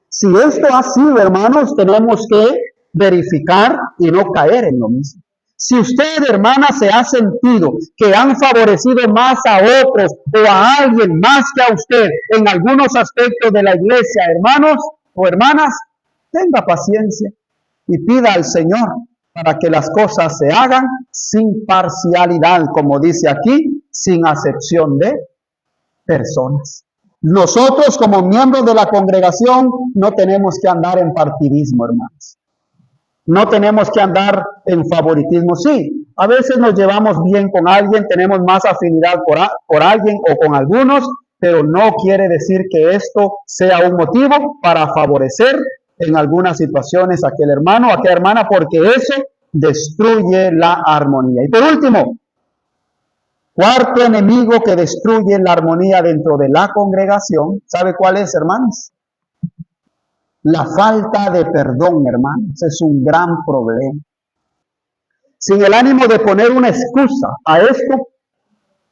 Si esto ha sido, hermanos, tenemos que verificar y no caer en lo mismo. Si usted, hermana, se ha sentido que han favorecido más a otros o a alguien más que a usted en algunos aspectos de la iglesia, hermanos o hermanas, tenga paciencia y pida al Señor para que las cosas se hagan sin parcialidad, como dice aquí, sin acepción de personas. Nosotros como miembros de la congregación no tenemos que andar en partidismo, hermanos. No tenemos que andar en favoritismo. Sí, a veces nos llevamos bien con alguien, tenemos más afinidad por alguien o con algunos, pero no quiere decir que esto sea un motivo para favorecer en algunas situaciones a aquel hermano o a aquella hermana, porque eso destruye la armonía. Y por último, cuarto enemigo que destruye la armonía dentro de la congregación, ¿sabe cuál es, hermanos? La falta de perdón, hermanos, es un gran problema. Sin el ánimo de poner una excusa a esto,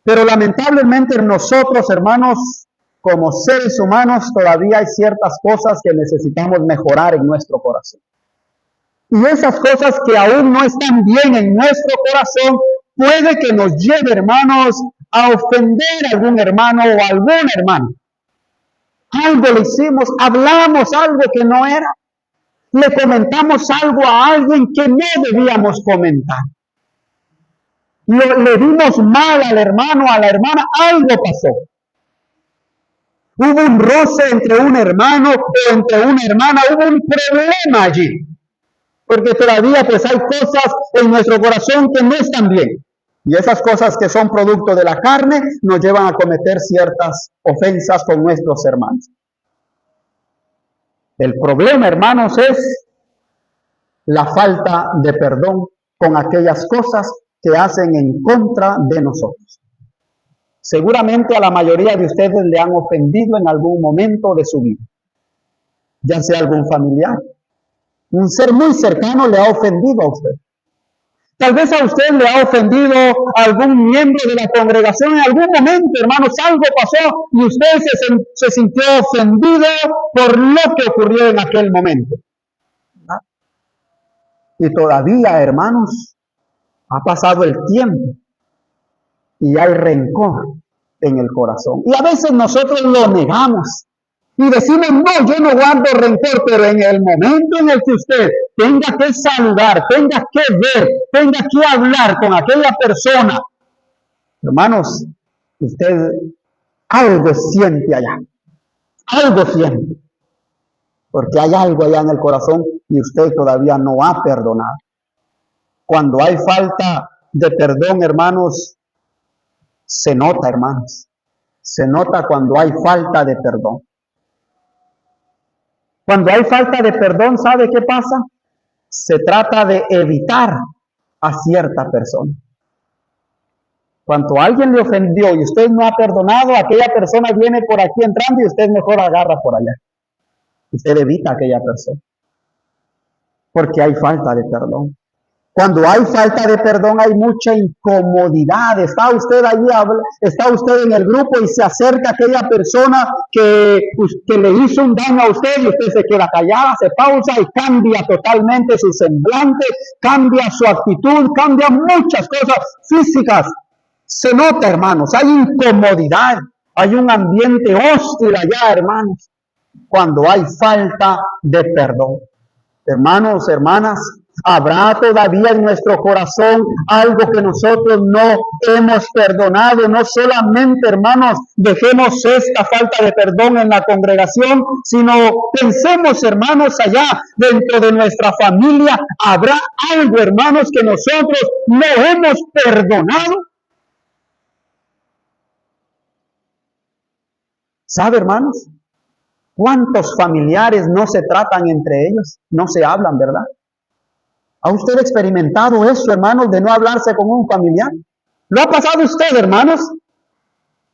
pero lamentablemente nosotros, hermanos, como seres humanos, todavía hay ciertas cosas que necesitamos mejorar en nuestro corazón. Y esas cosas que aún no están bien en nuestro corazón, puede que nos lleve, hermanos, a ofender a algún hermano o a alguna hermana. Algo le hicimos, hablamos algo que no era, le comentamos algo a alguien que no debíamos comentar. Le dimos mal al hermano o a la hermana, algo pasó. Hubo un roce entre un hermano o entre una hermana, hubo un problema allí. Porque todavía pues hay cosas en nuestro corazón que no están bien. Y esas cosas que son producto de la carne nos llevan a cometer ciertas ofensas con nuestros hermanos. El problema, hermanos, es la falta de perdón con aquellas cosas que hacen en contra de nosotros. Seguramente a la mayoría de ustedes le han ofendido en algún momento de su vida, ya sea algún familiar, un ser muy cercano le ha ofendido a usted. Tal vez a usted le ha ofendido a algún miembro de la congregación en algún momento, hermanos, algo pasó y usted se sintió ofendido por lo que ocurrió en aquel momento. Y todavía, hermanos, ha pasado el tiempo y hay rencor en el corazón. Y a veces nosotros lo negamos y decimos, no, yo no guardo rencor, pero en el momento en el que usted tenga que saludar, tenga que ver, tenga que hablar con aquella persona, hermanos, usted algo siente allá, algo siente, porque hay algo allá en el corazón y usted todavía no ha perdonado. Cuando hay falta de perdón, hermanos, se nota, hermanos, se nota cuando hay falta de perdón. Cuando hay falta de perdón, ¿sabe qué pasa? Se trata de evitar a cierta persona. Cuando alguien le ofendió y usted no ha perdonado, aquella persona viene por aquí entrando y usted mejor agarra por allá. Usted evita a aquella persona. Porque hay falta de perdón. Cuando hay falta de perdón hay mucha incomodidad. Está usted allí, está usted en el grupo y se acerca a aquella persona que le hizo un daño a usted y usted se queda callada, se pausa y cambia totalmente su semblante, cambia su actitud, cambia muchas cosas físicas. Se nota, hermanos, hay incomodidad, hay un ambiente hostil allá, hermanos, cuando hay falta de perdón. Hermanos, hermanas, habrá todavía en nuestro corazón algo que nosotros no hemos perdonado. No solamente, hermanos, dejemos esta falta de perdón en la congregación, sino pensemos, hermanos, allá dentro de nuestra familia. Habrá algo, hermanos, que nosotros no hemos perdonado. ¿Sabe, hermanos? ¿Cuántos familiares no se tratan entre ellos? No se hablan, ¿verdad? ¿Ha usted experimentado eso, hermanos, de no hablarse con un familiar? ¿Lo ha pasado usted, hermanos?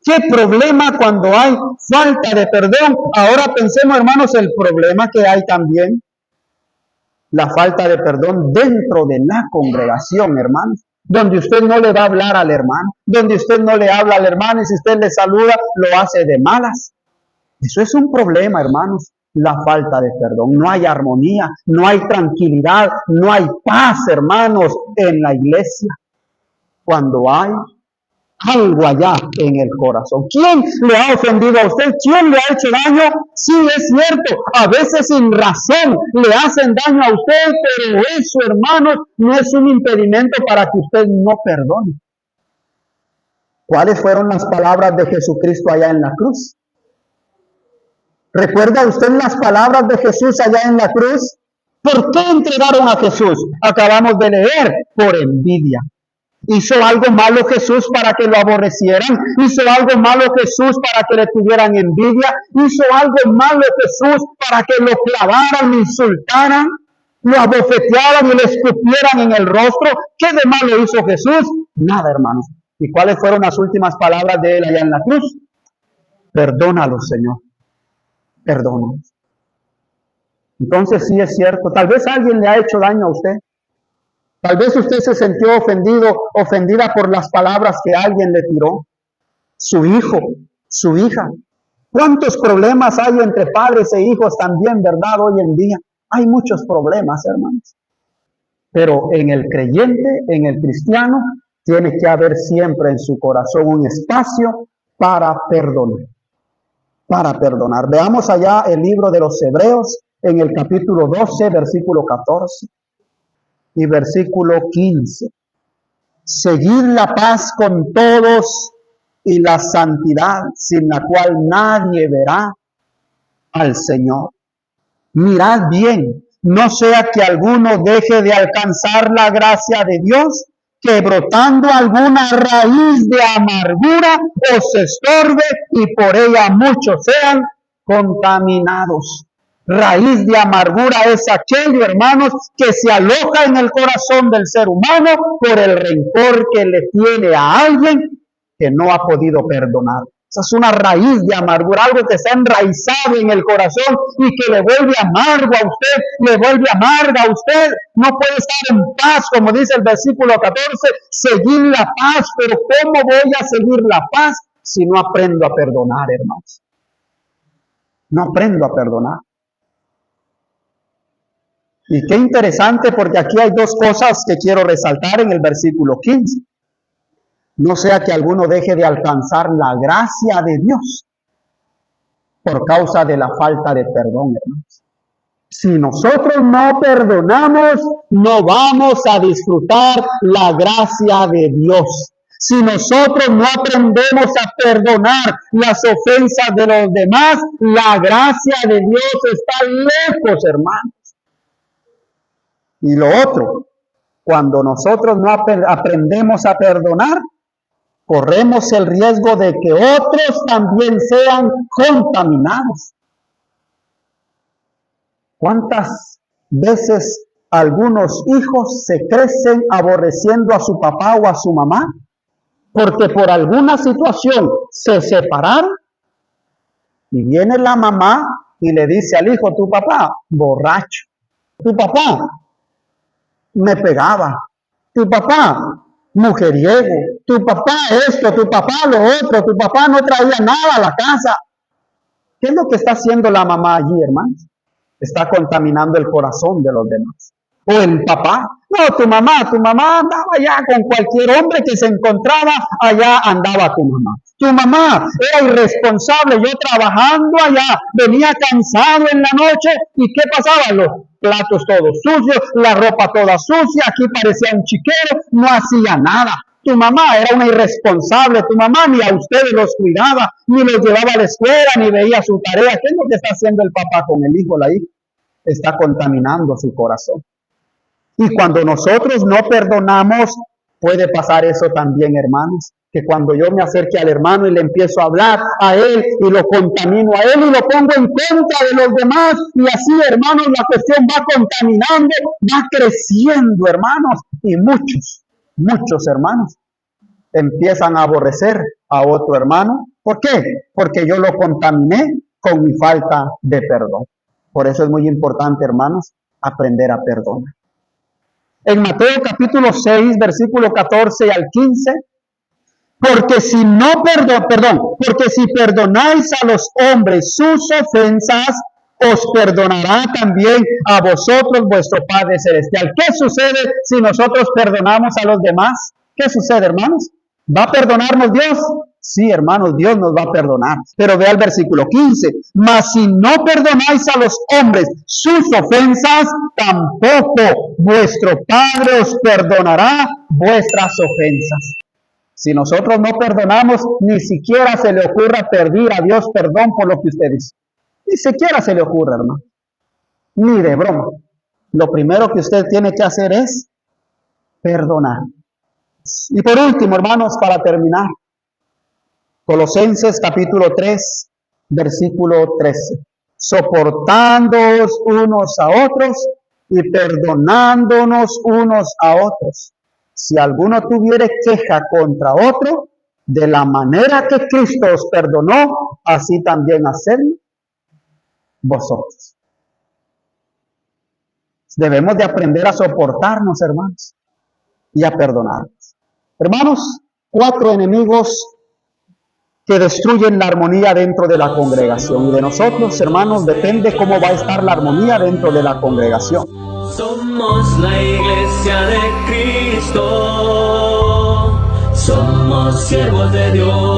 ¿Qué problema cuando hay falta de perdón? Ahora pensemos, hermanos, el problema que hay también. La falta de perdón dentro de la congregación, hermanos. Donde usted no le va a hablar al hermano. Donde usted no le habla al hermano y si usted le saluda, lo hace de malas. Eso es un problema, hermanos, la falta de perdón. No hay armonía, no hay tranquilidad, no hay paz, hermanos, en la iglesia. Cuando hay algo allá en el corazón. ¿Quién le ha ofendido a usted? ¿Quién le ha hecho daño? Sí, es cierto, a veces sin razón le hacen daño a usted, pero eso, hermanos, no es un impedimento para que usted no perdone. ¿Cuáles fueron las palabras de Jesucristo allá en la cruz? ¿Recuerda usted las palabras de Jesús allá en la cruz? ¿Por qué entregaron a Jesús? Acabamos de leer, por envidia. ¿Hizo algo malo Jesús para que lo aborrecieran? ¿Hizo algo malo Jesús para que le tuvieran envidia? ¿Hizo algo malo Jesús para que lo clavaran, lo insultaran, lo abofetearan y le escupieran en el rostro? ¿Qué de malo hizo Jesús? Nada, hermanos. ¿Y cuáles fueron las últimas palabras de él allá en la cruz? Perdónalo, Señor. Perdónanos. Entonces sí es cierto, tal vez alguien le ha hecho daño a usted. Tal vez usted se sintió ofendida por las palabras que alguien le tiró. Su hijo, su hija. ¿Cuántos problemas hay entre padres e hijos también, verdad, hoy en día? Hay muchos problemas, hermanos. Pero en el creyente, en el cristiano, tiene que haber siempre en su corazón un espacio para perdonar. Para perdonar. Veamos allá el libro de los Hebreos en el capítulo 12, versículo 14 y versículo 15. Seguid la paz con todos y la santidad, sin la cual nadie verá al Señor. Mirad bien, no sea que alguno deje de alcanzar la gracia de Dios, que brotando alguna raíz de amargura os estorbe y por ella muchos sean contaminados. Raíz de amargura es aquello, hermanos, que se aloja en el corazón del ser humano por el rencor que le tiene a alguien que no ha podido perdonar. Esa es una raíz de amargura, algo que está enraizado en el corazón y que le vuelve amargo a usted, le vuelve amarga a usted. No puede estar en paz, como dice el versículo 14, seguir la paz. Pero ¿cómo voy a seguir la paz si no aprendo a perdonar, hermanos? No aprendo a perdonar. Y qué interesante, porque aquí hay dos cosas que quiero resaltar en el versículo 15. No sea que alguno deje de alcanzar la gracia de Dios por causa de la falta de perdón, hermanos. Si nosotros no perdonamos, no vamos a disfrutar la gracia de Dios. Si nosotros no aprendemos a perdonar las ofensas de los demás, la gracia de Dios está lejos, hermanos. Y lo otro, cuando nosotros no aprendemos a perdonar, corremos el riesgo de que otros también sean contaminados. ¿Cuántas veces algunos hijos se crecen aborreciendo a su papá o a su mamá? Porque por alguna situación se separaron y viene la mamá y le dice al hijo: tu papá, borracho, tu papá me pegaba, tu papá, mujeriego, tu papá esto, tu papá lo otro, tu papá no traía nada a la casa. ¿Qué es lo que está haciendo la mamá allí, hermanos? Está contaminando el corazón de los demás. O el papá, no, tu mamá andaba allá con cualquier hombre que se encontraba, allá andaba tu mamá. Tu mamá era irresponsable, yo trabajando allá, venía cansado en la noche, ¿y qué pasaba? Los platos todos sucios, la ropa toda sucia, aquí parecía un chiquero, no hacía nada. Tu mamá era una irresponsable, tu mamá ni a ustedes los cuidaba, ni los llevaba a la escuela, ni veía su tarea. ¿Qué es lo que está haciendo el papá con el hijo, la hija? Está contaminando su corazón. Y cuando nosotros no perdonamos, puede pasar eso también, hermanos, que cuando yo me acerque al hermano y le empiezo a hablar a él y lo contamino a él y lo pongo en contra de los demás, y así, hermanos, la cuestión va contaminando, va creciendo, hermanos, y muchos hermanos empiezan a aborrecer a otro hermano. ¿Por qué? Porque yo lo contaminé con mi falta de perdón. Por eso es muy importante, hermanos, aprender a perdonar. En Mateo capítulo 6, versículo 14 al 15, porque si perdonáis a los hombres sus ofensas, os perdonará también a vosotros vuestro Padre Celestial. ¿Qué sucede si nosotros perdonamos a los demás? ¿Qué sucede, hermanos? ¿Va a perdonarnos Dios? Sí, hermanos, Dios nos va a perdonar. Pero vea el versículo 15. Mas si no perdonáis a los hombres sus ofensas, tampoco vuestro Padre os perdonará vuestras ofensas. Si nosotros no perdonamos, ni siquiera se le ocurra pedir a Dios perdón por lo que usted dice. Ni siquiera se le ocurre, hermano. Ni de broma. Lo primero que usted tiene que hacer es perdonar. Y por último, hermanos, para terminar, Colosenses capítulo 3, versículo 13. Soportándoos unos a otros y perdonándonos unos a otros. Si alguno tuviere queja contra otro, de la manera que Cristo os perdonó, así también hacedlo vosotros. Debemos de aprender a soportarnos, hermanos, y a perdonarnos. Hermanos, 4 enemigos que destruyen la armonía dentro de la congregación. Y de nosotros, hermanos, depende cómo va a estar la armonía dentro de la congregación. Somos la iglesia de Cristo, somos siervos de Dios.